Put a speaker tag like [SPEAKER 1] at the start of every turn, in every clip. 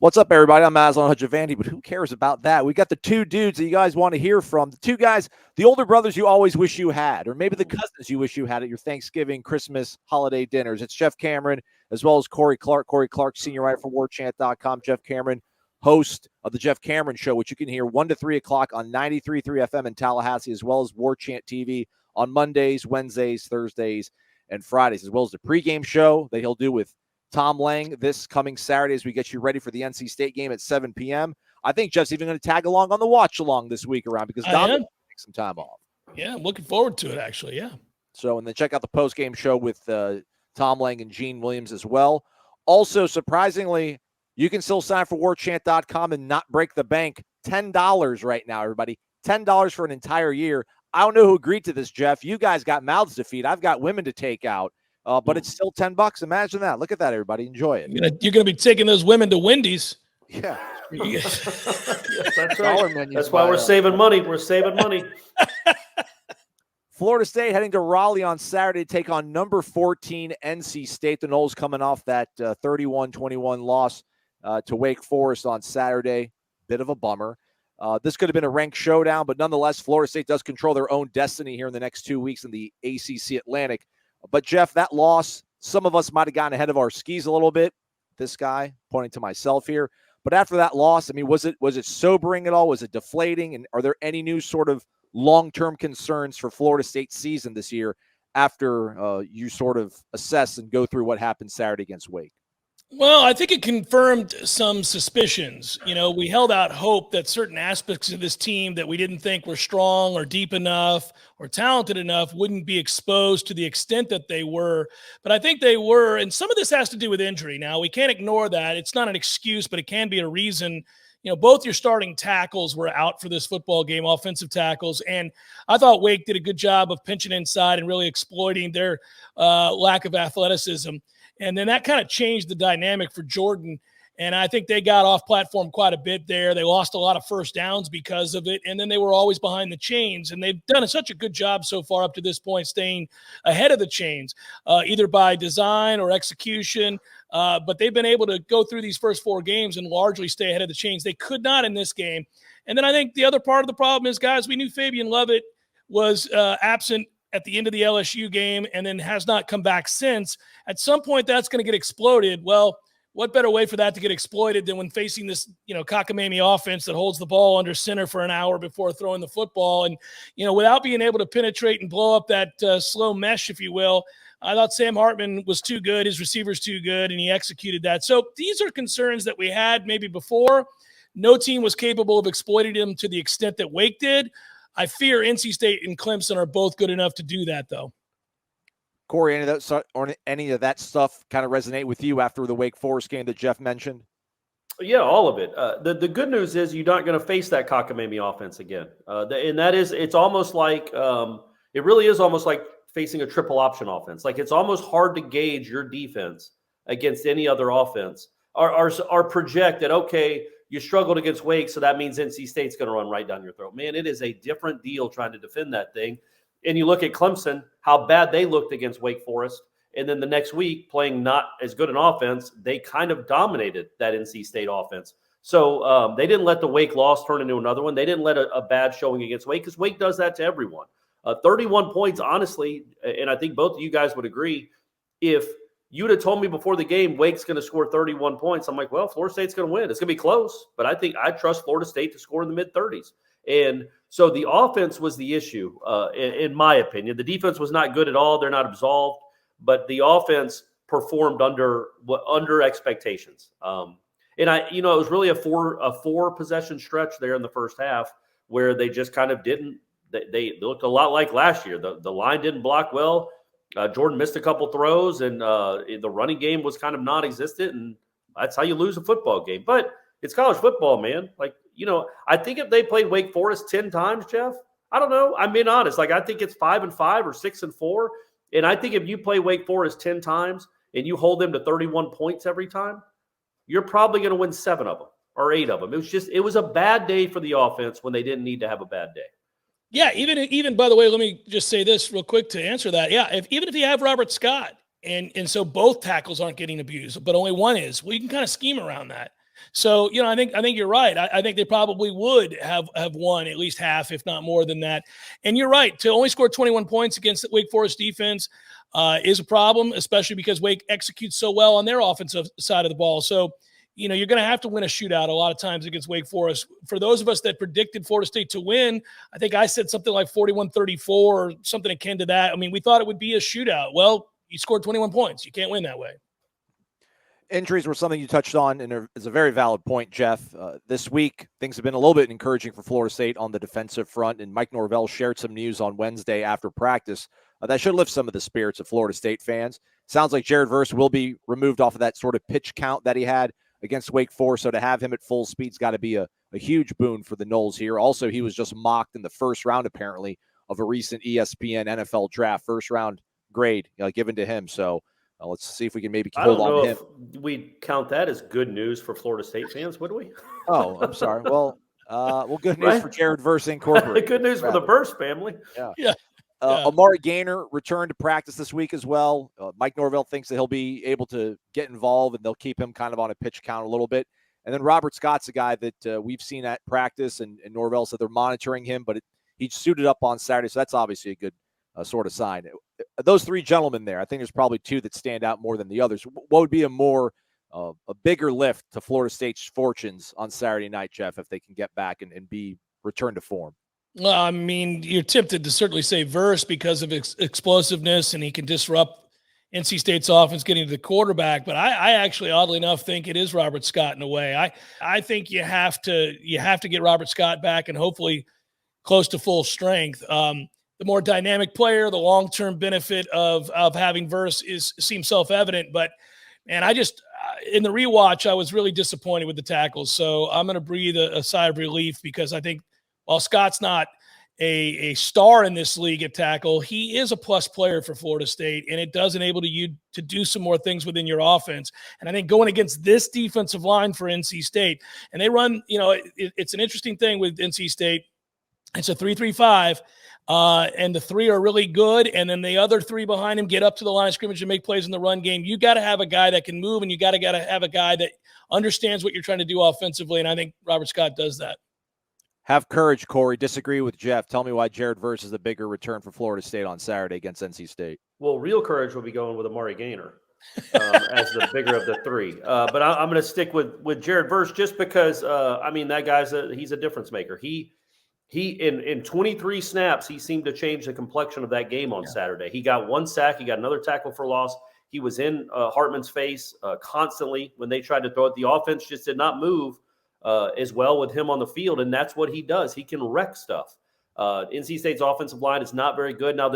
[SPEAKER 1] What's up, everybody? I'm Aslan Hajavandi, but who cares about that? We got the two dudes that you guys want to hear from. The two guys, the older brothers you always wish you had, or maybe the cousins you wish you had at your Thanksgiving, Christmas, holiday dinners. It's Jeff Cameron, as well as Corey Clark. Corey Clark, senior writer for Warchant.com. Jeff Cameron, host of the Jeff Cameron Show, which you can hear 1 to 3 o'clock on 93.3 FM in Tallahassee, as well as Warchant TV on Mondays, Wednesdays, Thursdays, and Fridays, as well as the pregame show that he'll do with Tom Lang this coming Saturday as we get you ready for the NC State game at 7 p.m. I think Jeff's even going to tag along on the watch along this week around because Don will take some time off.
[SPEAKER 2] Yeah, I'm looking forward to it, actually, yeah.
[SPEAKER 1] So, and then check out the post-game show with Tom Lang and Gene Williams as well. Also, surprisingly, you can still sign for warchant.com and not break the bank. $10 right now, everybody. $10 for an entire year. I don't know who agreed to this, Jeff. You guys got mouths to feed. I've got women to take out. But it's still $10. Imagine that. Look at that, everybody. Enjoy it.
[SPEAKER 2] You're going to be taking those women to Wendy's.
[SPEAKER 1] Yeah.
[SPEAKER 3] Yes, that's right. That's why we're saving money. We're saving money.
[SPEAKER 1] Florida State heading to Raleigh on Saturday to take on number 14 NC State. The Noles coming off that 31-21 loss to Wake Forest on Saturday. Bit of a bummer. This could have been a ranked showdown, but nonetheless, Florida State does control their own destiny here in the next 2 weeks in the ACC Atlantic. But, Jeff, that loss, some of us might have gotten ahead of our skis a little bit. This guy, pointing to myself here. But after that loss, I mean, was it sobering at all? Was it deflating? And are there any new sort of long-term concerns for Florida State's season this year after you sort of assess and go through what happened Saturday against Wake?
[SPEAKER 2] Well, I think it confirmed some suspicions. You know, we held out hope that certain aspects of this team that we didn't think were strong or deep enough or talented enough wouldn't be exposed to the extent that they were. But I think they were, and some of this has to do with injury. Now, we can't ignore that. It's not an excuse, but it can be a reason. You know, both your starting tackles were out for this football game, offensive tackles, and I thought Wake did a good job of pinching inside and really exploiting their lack of athleticism. And then that kind of changed the dynamic for Jordan. And I think they got off platform quite a bit there. They lost a lot of first downs because of it. And then they were always behind the chains. And they've done such a good job so far up to this point, staying ahead of the chains, either by design or execution. But they've been able to go through these first 4 games and largely stay ahead of the chains. They could not in this game. And then I think the other part of the problem is, guys, we knew Fabian Lovett was absent at the end of the LSU game and then has not come back since. At some point, that's going to get exploded. Well, what better way for that to get exploited than when facing this, cockamamie offense that holds the ball under center for an hour before throwing the football. And, without being able to penetrate and blow up that slow mesh, if you will, I thought Sam Hartman was too good. His receiver's too good, and he executed that. So these are concerns that we had maybe before. No team was capable of exploiting them to the extent that Wake did. I fear NC State and Clemson are both good enough to do that, though.
[SPEAKER 1] Corey, any of that stuff kind of resonate with you after the Wake Forest game that Jeff mentioned?
[SPEAKER 3] Yeah, all of it. The good news is you're not going to face that cockamamie offense again. And that is, it's almost like, it really is almost like facing a triple option offense. Like, it's almost hard to gauge your defense against any other offense. Or project that, okay, you struggled against Wake, so that means NC State's going to run right down your throat. Man, it is a different deal trying to defend that thing. And you look at Clemson, how bad they looked against Wake Forest. And then the next week, playing not as good an offense, they kind of dominated that NC State offense. So they didn't let the Wake loss turn into another one. They didn't let a bad showing against Wake, because Wake does that to everyone. 31 points, honestly, and I think both of you guys would agree, if you'd have told me before the game Wake's going to score 31 points, I'm like, well, Florida State's going to win. It's going to be close, but I trust Florida State to score in the mid-30s. And so the offense was the issue, in my opinion. The defense was not good at all. They're not absolved, but the offense performed under expectations. And it was really a four possession stretch there in the first half where they just kind of didn't. They looked a lot like last year. The line didn't block well. Jordan missed a couple throws, and the running game was kind of non-existent, and that's how you lose a football game. But it's college football, man. Like, I think if they played Wake Forest 10 times, Jeff, I don't know. I'm being honest. Like, I think it's 5-5 or 6-4. And I think if you play Wake Forest 10 times and you hold them to 31 points every time, you're probably going to win 7 of them or 8 of them. It was a bad day for the offense when they didn't need to have a bad day.
[SPEAKER 2] Yeah, even by the way, let me just say this real quick to answer that. Yeah, even if you have Robert Scott and so both tackles aren't getting abused, but only one is, well, you can kind of scheme around that. So, I think you're right. I think they probably would have won at least half, if not more than that. And you're right. To only score 21 points against the Wake Forest defense is a problem, especially because Wake executes so well on their offensive side of the ball. So, you're going to have to win a shootout a lot of times against Wake Forest. For those of us that predicted Florida State to win, I think I said something like 41-34 or something akin to that. I mean, we thought it would be a shootout. Well, you scored 21 points. You can't win that way.
[SPEAKER 1] Injuries were something you touched on, and it's a very valid point, Jeff. This week, things have been a little bit encouraging for Florida State on the defensive front, and Mike Norvell shared some news on Wednesday after practice that should lift some of the spirits of Florida State fans. Sounds like Jared Verse will be removed off of that sort of pitch count that he had against Wake Forest, so to have him at full speed's got to be a huge boon for the Noles here. Also, he was just mocked in the first round, apparently, of a recent ESPN NFL draft, first-round grade given to him, so let's see if we can maybe hold on to him.
[SPEAKER 3] I don't know if we'd count that as good news for Florida State fans, would we?
[SPEAKER 1] Oh, I'm sorry. Well, good news for Jared Verse Incorporated.
[SPEAKER 3] Good news for the Verse family.
[SPEAKER 1] Yeah. Amari Gaynor returned to practice this week as well. Mike Norvell thinks that he'll be able to get involved, and they'll keep him kind of on a pitch count a little bit. And then Robert Scott's a guy that we've seen at practice, and Norvell said they're monitoring him, but he suited up on Saturday, so that's obviously a good sort of sign. Those three gentlemen there, I think there's probably two that stand out more than the others. What would be a bigger lift to Florida State's fortunes on Saturday night, Jeff, if they can get back and be returned to form?
[SPEAKER 2] Well, I mean, you're tempted to certainly say Verse because of explosiveness, and he can disrupt NC State's offense getting to the quarterback. But I actually, oddly enough, think it is Robert Scott in a way. I think you have to get Robert Scott back and hopefully close to full strength. The more dynamic player, the long-term benefit of having Verse seems self-evident. But, man, in the rewatch, I was really disappointed with the tackles. So I'm going to breathe a sigh of relief because I think while Scott's not a star in this league at tackle, he is a plus player for Florida State, and it does enable you to do some more things within your offense. And I think going against this defensive line for NC State, and they run, it's an interesting thing with NC State. It's a 3-3-5. And the three are really good, and then the other three behind him get up to the line of scrimmage and make plays in the run game. You got to have a guy that can move, and you got to have a guy that understands what you're trying to do offensively, and I think Robert Scott does that.
[SPEAKER 1] Have courage, Corey. Disagree with Jeff. Tell me why Jared Verse is the bigger return for Florida State on Saturday against NC State.
[SPEAKER 3] Well, real courage will be going with Amari Gaynor as the bigger of the three. But I'm going to stick with Jared Verse just because, that guy's he's a difference maker. He in 23 snaps, he seemed to change the complexion of that game on Saturday. He got one sack. He got another tackle for loss. He was in Hartman's face constantly when they tried to throw it. The offense just did not move as well with him on the field, and that's what he does. He can wreck stuff. NC State's offensive line is not very good. Now,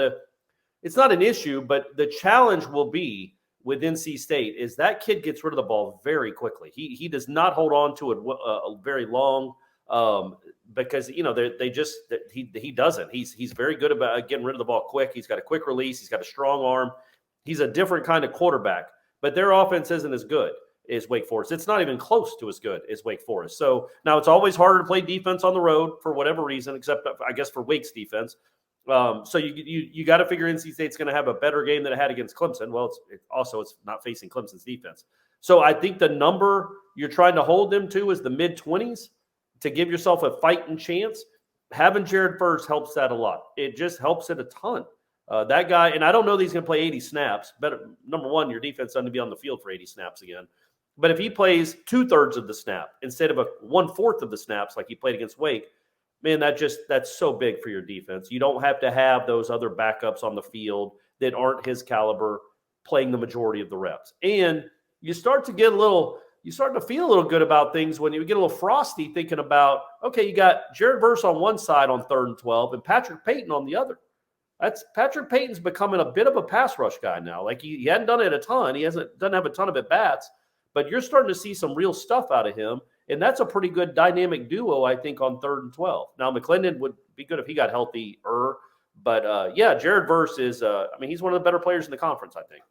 [SPEAKER 3] it's not an issue, but the challenge will be with NC State is that kid gets rid of the ball very quickly. He does not hold on to it very long. Because he doesn't. He's very good about getting rid of the ball quick. He's got a quick release. He's got a strong arm. He's a different kind of quarterback. But their offense isn't as good as Wake Forest. It's not even close to as good as Wake Forest. So now it's always harder to play defense on the road for whatever reason, except I guess for Wake's defense. So you got to figure NC State's going to have a better game than it had against Clemson. Well, it's not facing Clemson's defense. So I think the number you're trying to hold them to is the mid-20s. To give yourself a fighting chance, having Jared Verse helps that a lot. It just helps it a ton. That guy, and I don't know that he's going to play 80 snaps, but number one, your defense doesn't be on the field for 80 snaps again. But if he plays 2/3 of the snap instead of 1/4 of the snaps like he played against Wake, man, that's so big for your defense. You don't have to have those other backups on the field that aren't his caliber playing the majority of the reps. And you start to feel a little good about things when you get a little frosty thinking about, okay, you got Jared Verse on one side on 3rd and 12 and Patrick Payton on the other. Patrick Payton's becoming a bit of a pass rush guy now. Like he hadn't done it a ton. He doesn't have a ton of at-bats, but you're starting to see some real stuff out of him. And that's a pretty good dynamic duo, I think, on 3rd and 12. Now, McClendon would be good if he got healthier. But, Jared Verse is he's one of the better players in the conference, I think.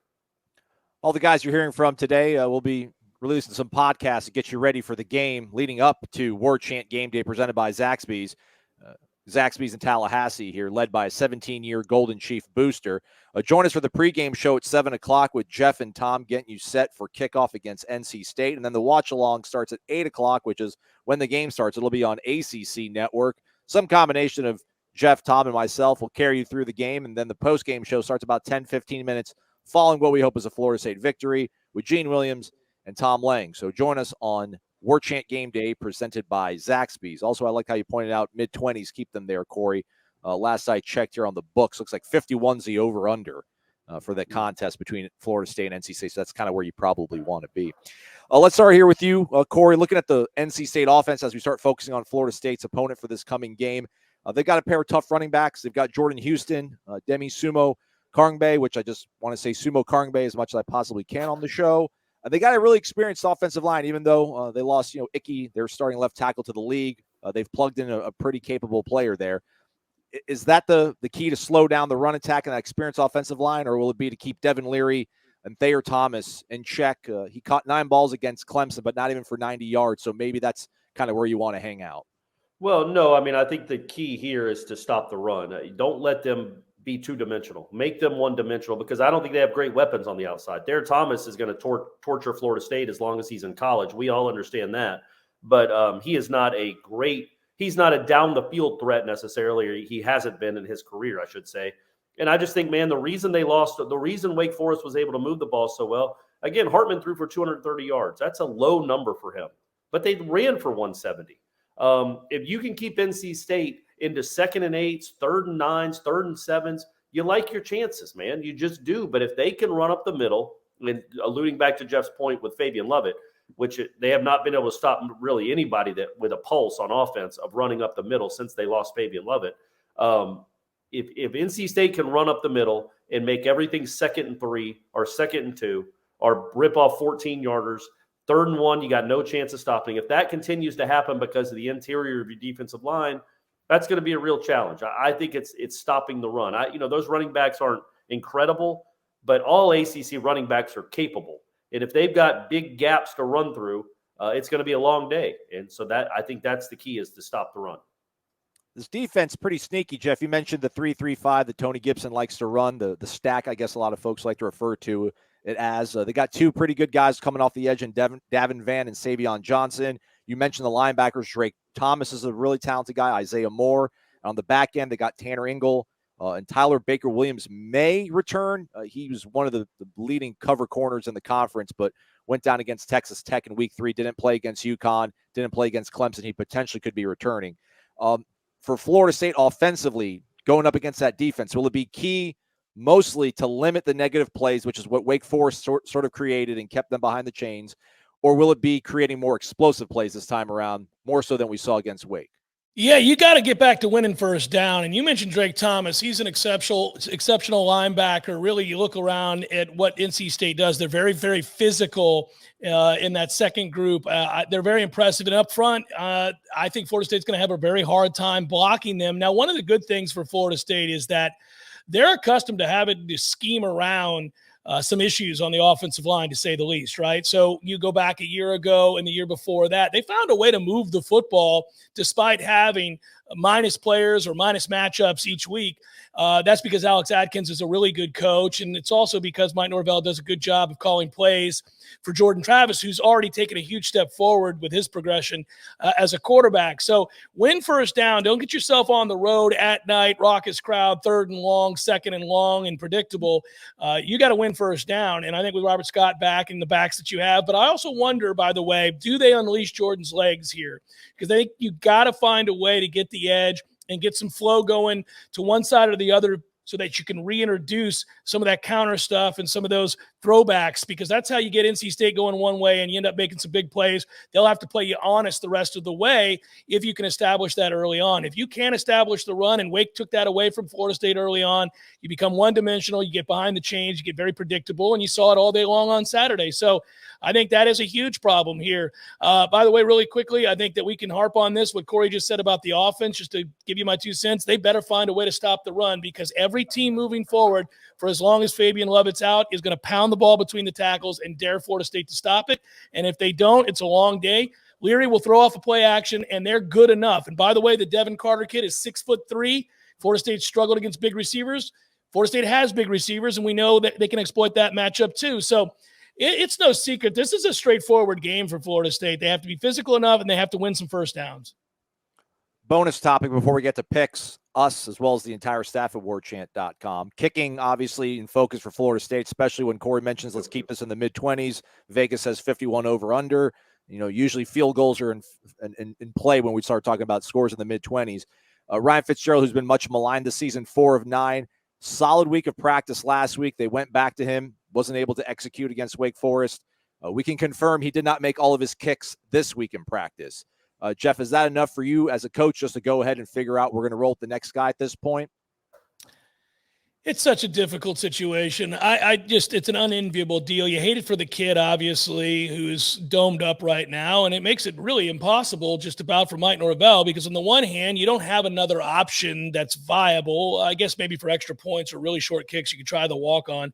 [SPEAKER 1] All the guys you're hearing from today will be releasing some podcasts to get you ready for the game leading up to Warchant Game Day presented by Zaxby's. Zaxby's in Tallahassee here, led by a 17-year Golden Chief booster. Join us for the pregame show at 7 o'clock with Jeff and Tom getting you set for kickoff against NC State. And then the watch-along starts at 8 o'clock, which is when the game starts. It'll be on ACC Network. Some combination of Jeff, Tom, and myself will carry you through the game, and then the post-game show starts about 10, 15 minutes following what we hope is a Florida State victory with Gene Williams and Tom Lang. So join us on Warchant Game Day presented by Zaxby's. Also, I like how you pointed out mid-20s. Keep them there, Corey. Last I checked here on the books, looks like 51's the over-under for that contest between Florida State and NC State. So that's kind of where you probably want to be. Let's start here with you, Corey. Looking at the NC State offense as we start focusing on Florida State's opponent for this coming game. They've got a pair of tough running backs. They've got Jordan Houston, Demi Sumo Karngbe, which I just want to say Sumo Karngbe as much as I possibly can on the show. They got a really experienced offensive line, even though they lost, Icky, their starting left tackle, to the league. They've plugged in a pretty capable player there. Is that the key to slow down the run attack and that experienced offensive line, or will it be to keep Devin Leary and Thayer Thomas in check? He caught 9 balls against Clemson, but not even for 90 yards, so maybe that's kind of where you want to hang out.
[SPEAKER 3] Well, no, I mean, I think the key here is to stop the run. Don't let them be two-dimensional. Make them one-dimensional, because I don't think they have great weapons on the outside. Thayer Thomas is going to torture Florida State as long as he's in college. We all understand that. But he is not he's not a down-the-field threat necessarily, or he hasn't been in his career, I should say. And I just think, man, the reason Wake Forest was able to move the ball so well, again, Hartman threw for 230 yards. That's a low number for him. But they ran for 170. If you can keep NC State into 2nd and 8s, 3rd and 9s, 3rd and 7s, you like your chances, man. You just do. But if they can run up the middle, and alluding back to Jeff's point with Fabian Lovett, which they have not been able to stop really anybody that with a pulse on offense of running up the middle since they lost Fabian Lovett. If NC State can run up the middle and make everything 2nd and 3 or 2nd and 2 or rip off 14-yarders, 3rd and 1, you got no chance of stopping. If that continues to happen because of the interior of your defensive line, that's going to be a real challenge. I think it's stopping the run. Those running backs aren't incredible, but all ACC running backs are capable. And if they've got big gaps to run through, it's going to be a long day. And so I think that's the key, is to stop the run.
[SPEAKER 1] This defense pretty sneaky, Jeff. You mentioned the 3-3-5 that Tony Gibson likes to run, the stack, I guess a lot of folks like to refer to it as. They got 2 pretty good guys coming off the edge in Davin Van and Savion Johnson. You mentioned the linebackers. Drake Thomas is a really talented guy. Isaiah Moore. On the back end, they got Tanner Ingle and Tyler Baker-Williams may return. He was one of the leading cover corners in the conference, but went down against Texas Tech in week 3, didn't play against UConn, didn't play against Clemson. He potentially could be returning. For Florida State offensively, going up against that defense, will it be key mostly to limit the negative plays, which is what Wake Forest sort of created and kept them behind the chains, or will it be creating more explosive plays this time around, more so than we saw against Wake?
[SPEAKER 2] Yeah, you got to get back to winning first down. And you mentioned Drake Thomas. He's an exceptional linebacker. Really, you look around at what NC State does. They're very, very physical in that second group. They're very impressive. And up front, I think Florida State's going to have a very hard time blocking them. Now, one of the good things for Florida State is that they're accustomed to having to scheme around some issues on the offensive line, to say the least, right? So you go back a year ago and the year before that, they found a way to move the football despite having minus players or minus matchups each week. That's because Alex Atkins is a really good coach, and it's also because Mike Norvell does a good job of calling plays for Jordan Travis, who's already taken a huge step forward with his progression as a quarterback. So win first down. Don't get yourself on the road at night, raucous crowd, 3rd and long, 2nd and long, and predictable. You got to win first down, and I think with Robert Scott back and the backs that you have, but I also wonder, by the way, do they unleash Jordan's legs here? Because I think you got to find a way to get the edge and get some flow going to one side or the other so that you can reintroduce some of that counter stuff and some of those throwbacks, because that's how you get NC State going one way and you end up making some big plays. They'll have to play you honest the rest of the way if you can establish that early on. If you can't establish the run, and Wake took that away from Florida State early on, you become one-dimensional, you get behind the chains, you get very predictable, and you saw it all day long on Saturday. So I think that is a huge problem here. By the way, really quickly, I think that we can harp on this, what Corey just said about the offense, just to give you my 2 cents. They better find a way to stop the run, because every team moving forward, for as long as Fabian Lovett's out, is going to pound the ball between the tackles and dare Florida State to stop it. And if they don't, it's a long day. Leary will throw off a play action, and they're good enough. And by the way, the Devin Carter kid is 6'3". Florida State struggled against big receivers. Florida State has big receivers, and we know that they can exploit that matchup too. So it's no secret. This is a straightforward game for Florida State. They have to be physical enough, and they have to win some first downs.
[SPEAKER 1] Bonus topic before we get to picks, us as well as the entire staff at warchant.com. Kicking, obviously, in focus for Florida State, especially when Corey mentions let's keep this in the mid-20s. Vegas says 51 over-under. Usually field goals are in play when we start talking about scores in the mid-20s. Ryan Fitzgerald, who's been much maligned this season, 4 of 9. Solid week of practice last week. They went back to him, wasn't able to execute against Wake Forest. We can confirm he did not make all of his kicks this week in practice. Jeff, is that enough for you as a coach just to go ahead and figure out we're going to roll with the next guy at this point?
[SPEAKER 2] It's such a difficult situation. It's an unenviable deal. You hate it for the kid, obviously, who's domed up right now, and it makes it really impossible just about for Mike Norvell because on the one hand, you don't have another option that's viable. I guess maybe for extra points or really short kicks, you could try the walk-on.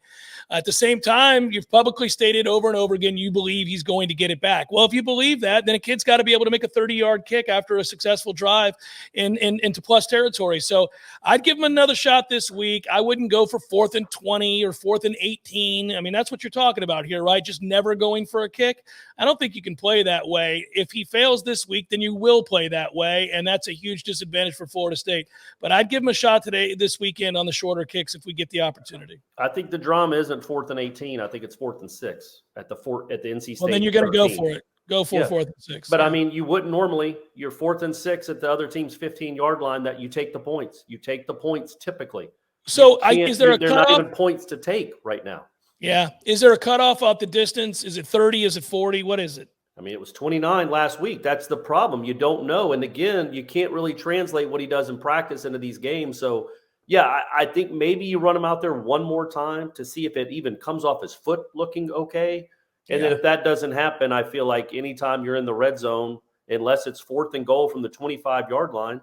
[SPEAKER 2] At the same time, you've publicly stated over and over again you believe he's going to get it back. Well, if you believe that, then a kid's got to be able to make a 30-yard kick after a successful drive into plus territory. So I'd give him another shot this week. I wouldn't go for 4th and 20 or 4th and 18. I mean, that's what you're talking about here, right? Just never going for a kick. I don't think you can play that way. If he fails this week, then you will play that way, and that's a huge disadvantage for Florida State. But I'd give him a shot this weekend on the shorter kicks if we get the opportunity.
[SPEAKER 3] I think the drama isn't 4th and 18. I think it's 4th and 6 at the NC State.
[SPEAKER 2] Well, then you're going to go for it. Go for 4th and 6.
[SPEAKER 3] But, I mean, you wouldn't normally. You're 4th and 6 at the other team's 15-yard line that you take the points. You take the points typically.
[SPEAKER 2] So is there a cutoff?
[SPEAKER 3] There are not even points to take right now.
[SPEAKER 2] Yeah. Is there a cutoff off the distance? Is it 30? Is it 40? What is it?
[SPEAKER 3] I mean, it was 29 last week. That's the problem. You don't know. And again, you can't really translate what he does in practice into these games. So, yeah, I think maybe you run him out there one more time to see if it even comes off his foot looking okay. And then if that doesn't happen, I feel like anytime you're in the red zone, unless it's 4th and goal from the 25-yard line,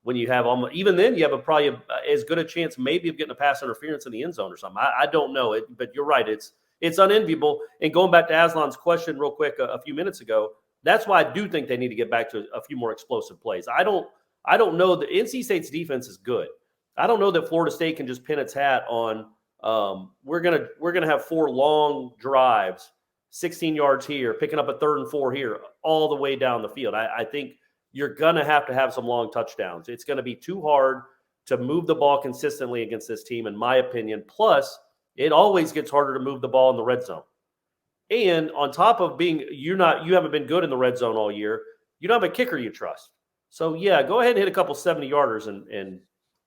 [SPEAKER 3] when you have almost, even then you have probably as good a chance maybe of getting a pass interference in the end zone or something. I don't know it, but you're right. It's unenviable. And going back to Aslan's question real quick a few minutes ago, that's why I do think they need to get back to a few more explosive plays. I don't know that NC State's defense is good. I don't know that Florida State can just pin its hat on we're gonna have 4 long drives, 16 yards here, picking up a 3rd and 4 here, all the way down the field. I think you're going to have some long touchdowns. It's going to be too hard to move the ball consistently against this team, in my opinion. Plus, it always gets harder to move the ball in the red zone. And on top of being you haven't been good in the red zone all year, you don't have a kicker you trust. So, yeah, go ahead and hit a couple 70-yarders and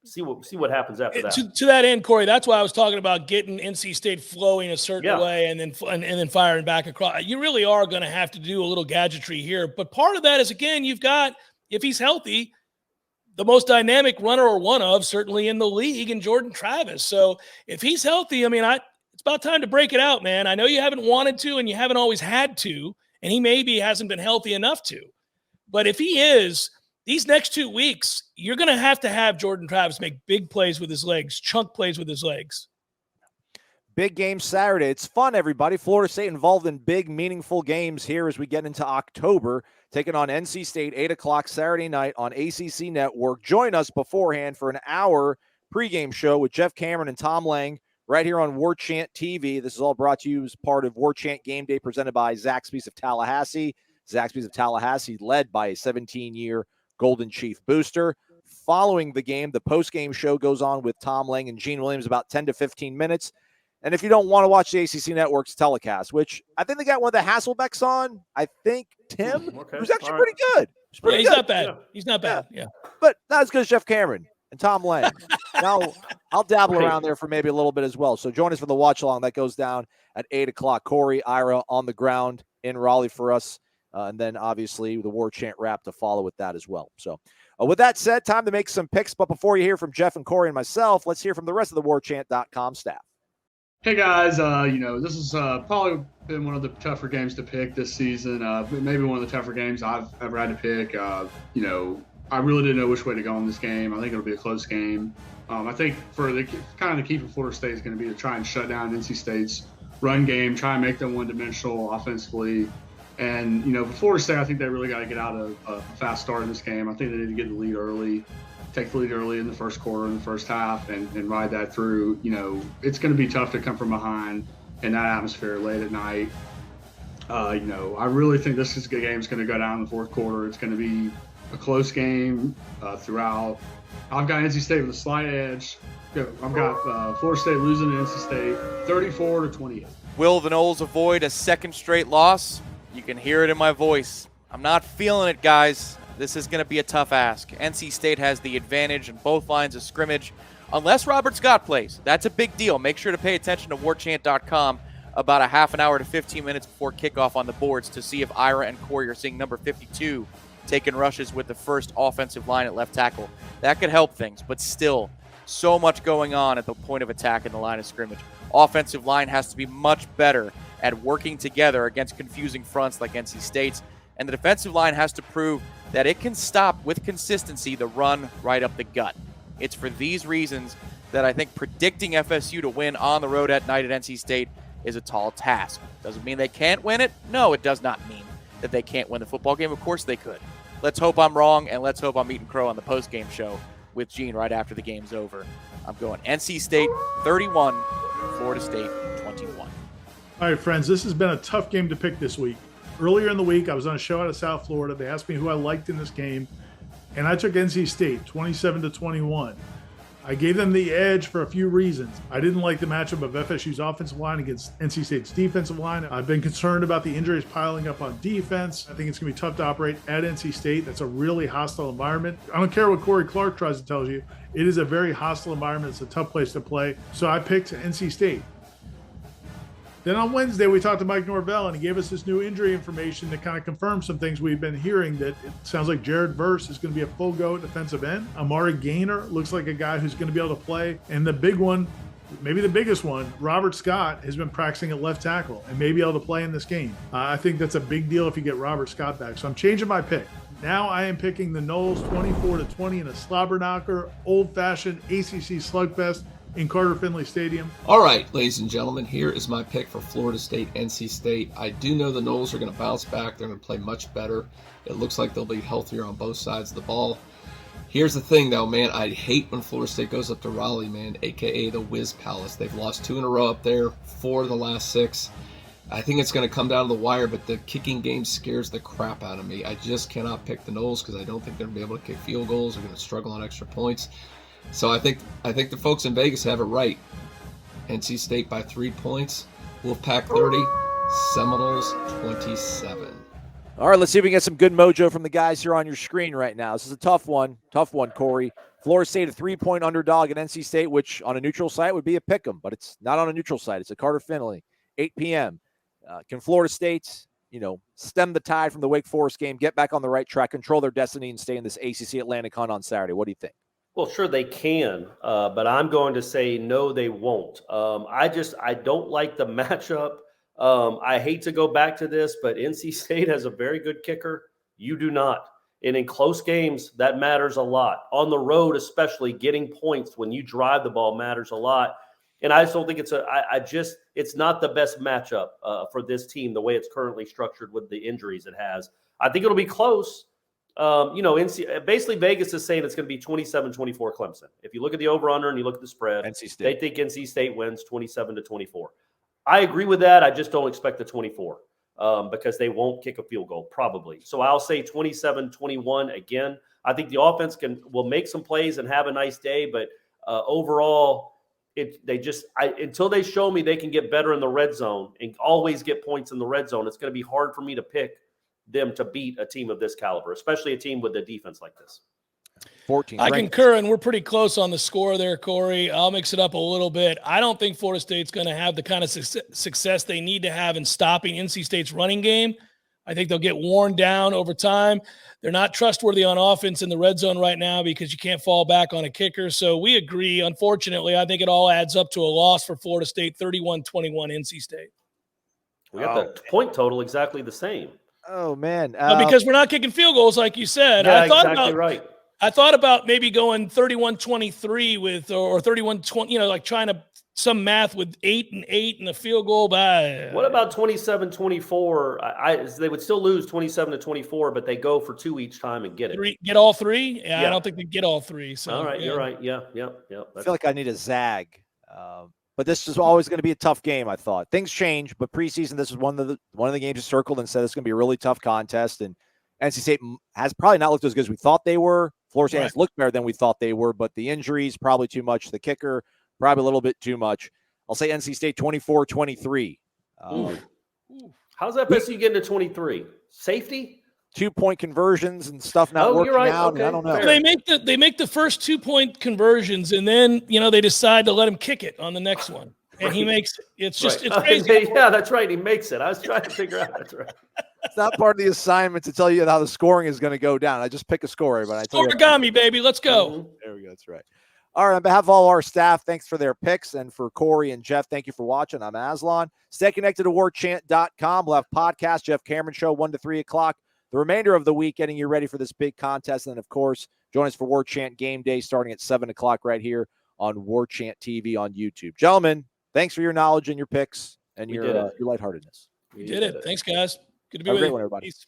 [SPEAKER 3] see what happens after that.
[SPEAKER 2] To that end, Corey, that's why I was talking about getting NC State flowing a certain way and then firing back across. You really are going to have to do a little gadgetry here. But part of that is, again, you've got, if he's healthy, the most dynamic runner or one of certainly in the league in Jordan Travis. So if he's healthy, I mean, it's about time to break it out, man. I know you haven't wanted to and you haven't always had to, and he maybe hasn't been healthy enough to. But if he is – these next 2 weeks, you're going to have Jordan Travis make big plays with his legs, chunk plays with his legs.
[SPEAKER 1] Big game Saturday. It's fun, everybody. Florida State involved in big, meaningful games here as we get into October, taking on NC State, 8 o'clock Saturday night on ACC Network. Join us beforehand for an hour pregame show with Jeff Cameron and Tom Lang right here on Warchant TV. This is all brought to you as part of Warchant Game Day presented by Zaxby's of Tallahassee. Zaxby's of Tallahassee led by a 17-year Golden Chief booster. Following the game, the post-game show goes on with Tom Lang and Gene Williams about 10 to 15 minutes. And if you don't want to watch the ACC Network's telecast, which I think they got one of the Hasselbecks on, I think Tim, who's actually pretty good.
[SPEAKER 2] He's not bad. Yeah. He's not bad. Yeah.
[SPEAKER 1] But not as good as Jeff Cameron and Tom Lang. Now, I'll dabble around there for maybe a little bit as well. So join us for the watch-along. That goes down at 8 o'clock. Corey, Ira on the ground in Raleigh for us. And then, obviously, the Warchant wrap to follow with that as well. So, with that said, time to make some picks. But before you hear from Jeff and Corey and myself, let's hear from the rest of the Warchant.com staff.
[SPEAKER 4] Hey, guys. This has probably been one of the tougher games to pick this season. Maybe one of the tougher games I've ever had to pick. I really didn't know which way to go in this game. I think it'll be a close game. I think for the key for Florida State is going to be to try and shut down NC State's run game, try and make them one-dimensional offensively, And, for Florida State, I think they really got to get out of a fast start in this game. I think they need to get the lead early, take the lead early in the first quarter, in the first half, and ride that through. It's going to be tough to come from behind in that atmosphere late at night. I really think this game is going to go down in the fourth quarter. It's going to be a close game throughout. I've got NC State with a slight edge. I've got Florida State losing to NC State 34-28.
[SPEAKER 5] Will the Noles avoid a second straight loss? You can hear it in my voice. I'm not feeling it, guys. This is going to be a tough ask. NC State has the advantage in both lines of scrimmage, unless Robert Scott plays. That's a big deal. Make sure to pay attention to warchant.com about a half an hour to 15 minutes before kickoff on the boards to see if Ira and Corey are seeing number 52 taking rushes with the first offensive line at left tackle. That could help things, but still, so much going on at the point of attack in the line of scrimmage. Offensive line has to be much better at working together against confusing fronts like NC State's, and the defensive line has to prove that it can stop with consistency the run right up the gut. It's for these reasons that I think predicting FSU to win on the road at night at NC State is a tall task. Doesn't mean they can't win it. No, it does not mean that they can't win the football game. Of course they could. Let's hope I'm wrong, and let's hope I'm eating crow on the post-game show with Gene right after the game's over. I'm going NC State 31, Florida State 21.
[SPEAKER 6] All right, friends, this has been a tough game to pick this week. Earlier in the week, I was on a show out of South Florida. They asked me who I liked in this game, and I took NC State 27-21. I gave them the edge for a few reasons. I didn't like the matchup of FSU's offensive line against NC State's defensive line. I've been concerned about the injuries piling up on defense. I think it's going to be tough to operate at NC State. That's a really hostile environment. I don't care what Corey Clark tries to tell you. It is a very hostile environment. It's a tough place to play. So I picked NC State. Then on Wednesday, we talked to Mike Norvell, and he gave us this new injury information that kind of confirms some things we've been hearing, that it sounds like Jared Verse is going to be a full-go defensive end. Amari Gaynor looks like a guy who's going to be able to play. And the big one, maybe the biggest one, Robert Scott has been practicing at left tackle and may be able to play in this game. I think that's a big deal if you get Robert Scott back. So I'm changing my pick. Now I am picking the Noles 24-20 in a slobber knocker, old-fashioned ACC slugfest in Carter Finley Stadium.
[SPEAKER 7] All right, ladies and gentlemen, here is my pick for Florida State, NC State. I do know the Noles are going to bounce back. They're going to play much better. It looks like they'll be healthier on both sides of the ball. Here's the thing, though, man. I hate when Florida State goes up to Raleigh, man, a.k.a. the Whiz Palace. They've lost 2 in a row up there, 4 of the last 6. I think it's going to come down to the wire, but the kicking game scares the crap out of me. I just cannot pick the Noles because I don't think they're going to be able to kick field goals. They're going to struggle on extra points. So I think the folks in Vegas have it right. NC State by 3 points. Wolfpack 30, Seminoles 27.
[SPEAKER 1] All right, let's see if we can get some good mojo from the guys here on your screen right now. This is a tough one, Corey. Florida State a 3-point underdog at NC State, which on a neutral site would be a pick 'em, but it's not on a neutral site. It's a Carter Finley, 8 p.m. Can Florida State, stem the tide from the Wake Forest game, get back on the right track, control their destiny, and stay in this ACC Atlantic hunt on Saturday? What do you think?
[SPEAKER 3] Well, sure they can, but I'm going to say no, they won't. I don't like the matchup. I hate to go back to this, but NC State has a very good kicker. You do not. And in close games, that matters a lot. On the road, especially, getting points when you drive the ball matters a lot. And I just don't think it's not the best matchup for this team, the way it's currently structured with the injuries it has. I think it'll be close. Basically Vegas is saying it's going to be 27-24 Clemson. If you look at the over-under and you look at the spread, they think NC State wins 27-24. I agree with that. I just don't expect the 24 because they won't kick a field goal probably. So I'll say 27-21 again. I think the offense will make some plays and have a nice day, but overall, until they show me they can get better in the red zone and always get points in the red zone, it's going to be hard for me to pick them to beat a team of this caliber, especially a team with a defense like this.
[SPEAKER 1] 14.
[SPEAKER 2] I concur, and we're pretty close on the score there, Corey. I'll mix it up a little bit. I don't think Florida State's going to have the kind of success they need to have in stopping NC State's running game. I think they'll get worn down over time. They're not trustworthy on offense in the red zone right now because you can't fall back on a kicker. So we agree. Unfortunately, I think it all adds up to a loss for Florida State, 31-21 NC State.
[SPEAKER 3] We got the point total exactly the same.
[SPEAKER 1] Oh, man.
[SPEAKER 2] Because we're not kicking field goals, like you said.
[SPEAKER 3] Yeah, exactly right.
[SPEAKER 2] I thought about maybe going 31-23 or 31-20, like trying to some math with 8 and 8 and a field goal by.
[SPEAKER 3] What about 27-24? They would still lose 27-24, but they go for 2 each time and get it.
[SPEAKER 2] Get all 3? Yeah,
[SPEAKER 3] Yeah.
[SPEAKER 2] I don't think they get all 3. So
[SPEAKER 3] All right,
[SPEAKER 2] yeah.
[SPEAKER 3] you're right. Yeah.
[SPEAKER 1] I feel like I need a zag. But this is always going to be a tough game, I thought. Things change, but preseason, this is one of the games you circled and said it's going to be a really tough contest. And NC State has probably not looked as good as we thought they were. Florida State has looked better than we thought they were, but the injuries, probably too much. The kicker, probably a little bit too much. I'll say NC State 24-23.
[SPEAKER 3] How's FSU getting to 23? Safety?
[SPEAKER 1] 2-point conversions and stuff not working out.
[SPEAKER 3] Okay.
[SPEAKER 1] I don't know.
[SPEAKER 2] They make the first 2-point conversions, and then they decide to let him kick it on the next one, and he makes it. It's just it's crazy.
[SPEAKER 3] Yeah, that's right. He makes it. I was trying to figure out. That's right.
[SPEAKER 1] It's not part of the assignment to tell you how the scoring is going to go down. I just pick a score, but I tell you
[SPEAKER 2] origami, baby. Let's go.
[SPEAKER 3] Mm-hmm.
[SPEAKER 1] There we go. That's right. All right. On behalf of all our staff, thanks for their picks. And for Corey and Jeff, thank you for watching. I'm Aslan. Stay connected to warchant.com. We'll have podcast, Jeff Cameron Show, 1 to 3 o'clock. The remainder of the week, getting you ready for this big contest. And, of course, join us for Warchant Game Day starting at 7 o'clock right here on Warchant TV on YouTube. Gentlemen, thanks for your knowledge and your picks and your lightheartedness.
[SPEAKER 2] We did it. Thanks, guys. Good to be
[SPEAKER 1] Have a
[SPEAKER 2] with
[SPEAKER 1] great
[SPEAKER 2] you.
[SPEAKER 1] one, everybody.
[SPEAKER 2] Peace.